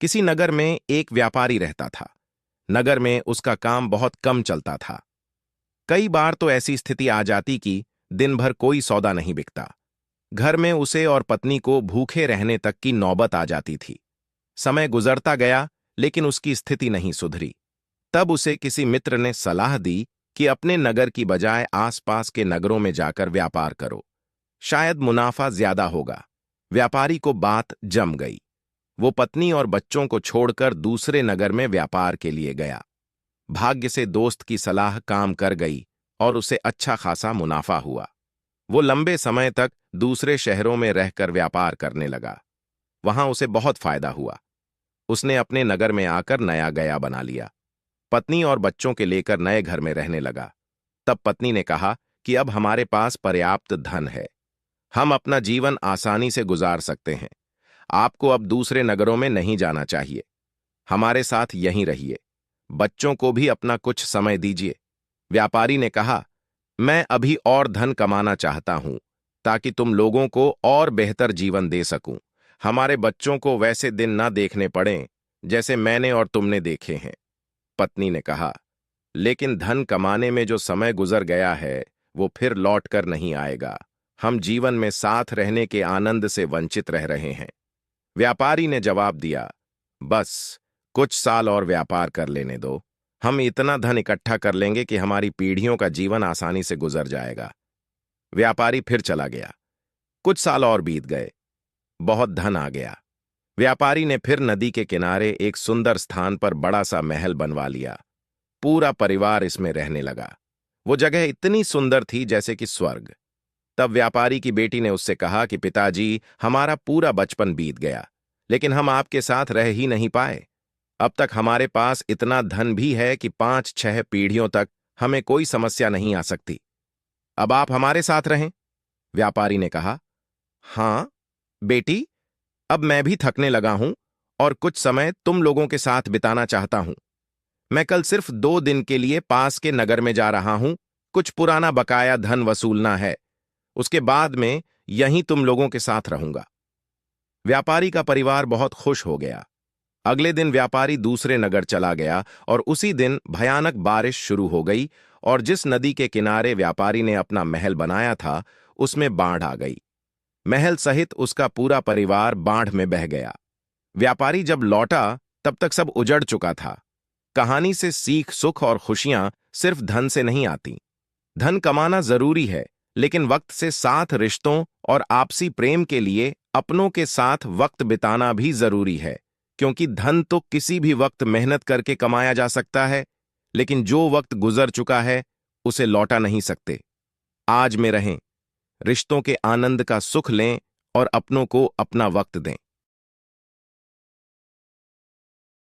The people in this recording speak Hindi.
किसी नगर में एक व्यापारी रहता था। नगर में उसका काम बहुत कम चलता था। कई बार तो ऐसी स्थिति आ जाती कि दिन भर कोई सौदा नहीं बिकता। घर में उसे और पत्नी को भूखे रहने तक की नौबत आ जाती थी। समय गुजरता गया, लेकिन उसकी स्थिति नहीं सुधरी। तब उसे किसी मित्र ने सलाह दी कि अपने नगर की बजाय आसपास के नगरों में जाकर व्यापार करो, शायद मुनाफा ज्यादा होगा। व्यापारी को बात जम गई। वो पत्नी और बच्चों को छोड़कर दूसरे नगर में व्यापार के लिए गया। भाग्य से दोस्त की सलाह काम कर गई और उसे अच्छा खासा मुनाफा हुआ। वो लंबे समय तक दूसरे शहरों में रहकर व्यापार करने लगा। वहां उसे बहुत फायदा हुआ। उसने अपने नगर में आकर नया गया बना लिया। पत्नी और बच्चों के लेकर नए घर में रहने लगा। तब पत्नी ने कहा कि अब हमारे पास पर्याप्त धन है, हम अपना जीवन आसानी से गुजार सकते हैं। आपको अब दूसरे नगरों में नहीं जाना चाहिए, हमारे साथ यहीं रहिए। बच्चों को भी अपना कुछ समय दीजिए। व्यापारी ने कहा, मैं अभी और धन कमाना चाहता हूं ताकि तुम लोगों को और बेहतर जीवन दे सकूं। हमारे बच्चों को वैसे दिन ना देखने पड़ें जैसे मैंने और तुमने देखे हैं। पत्नी ने कहा, लेकिन धन कमाने में जो समय गुजर गया है वो फिर लौट कर नहीं आएगा। हम जीवन में साथ रहने के आनंद से वंचित रह रहे हैं। व्यापारी ने जवाब दिया, बस कुछ साल और व्यापार कर लेने दो। हम इतना धन इकट्ठा कर लेंगे कि हमारी पीढ़ियों का जीवन आसानी से गुजर जाएगा। व्यापारी फिर चला गया। कुछ साल और बीत गए। बहुत धन आ गया। व्यापारी ने फिर नदी के किनारे एक सुंदर स्थान पर बड़ा सा महल बनवा लिया। पूरा परिवार इसमें रहने लगा। वो जगह इतनी सुंदर थी जैसे कि स्वर्ग। तब व्यापारी की बेटी ने उससे कहा कि पिताजी, हमारा पूरा बचपन बीत गया, लेकिन हम आपके साथ रह ही नहीं पाए। अब तक हमारे पास इतना धन भी है कि 5-6 पीढ़ियों तक हमें कोई समस्या नहीं आ सकती। अब आप हमारे साथ रहें। व्यापारी ने कहा, हाँ बेटी, अब मैं भी थकने लगा हूं और कुछ समय तुम लोगों के साथ बिताना चाहता हूं। मैं कल सिर्फ 2 दिन के लिए पास के नगर में जा रहा हूं। कुछ पुराना बकाया धन वसूलना है। उसके बाद में यहीं तुम लोगों के साथ रहूंगा। व्यापारी का परिवार बहुत खुश हो गया। अगले दिन व्यापारी दूसरे नगर चला गया और उसी दिन भयानक बारिश शुरू हो गई और जिस नदी के किनारे व्यापारी ने अपना महल बनाया था उसमें बाढ़ आ गई। महल सहित उसका पूरा परिवार बाढ़ में बह गया। व्यापारी जब लौटा तब तक सब उजड़ चुका था। कहानी से सीख, सुख और खुशियां सिर्फ धन से नहीं आती। धन कमाना जरूरी है, लेकिन वक्त से साथ रिश्तों और आपसी प्रेम के लिए अपनों के साथ वक्त बिताना भी जरूरी है। क्योंकि धन तो किसी भी वक्त मेहनत करके कमाया जा सकता है, लेकिन जो वक्त गुजर चुका है उसे लौटा नहीं सकते। आज में रहें, रिश्तों के आनंद का सुख लें और अपनों को अपना वक्त दें।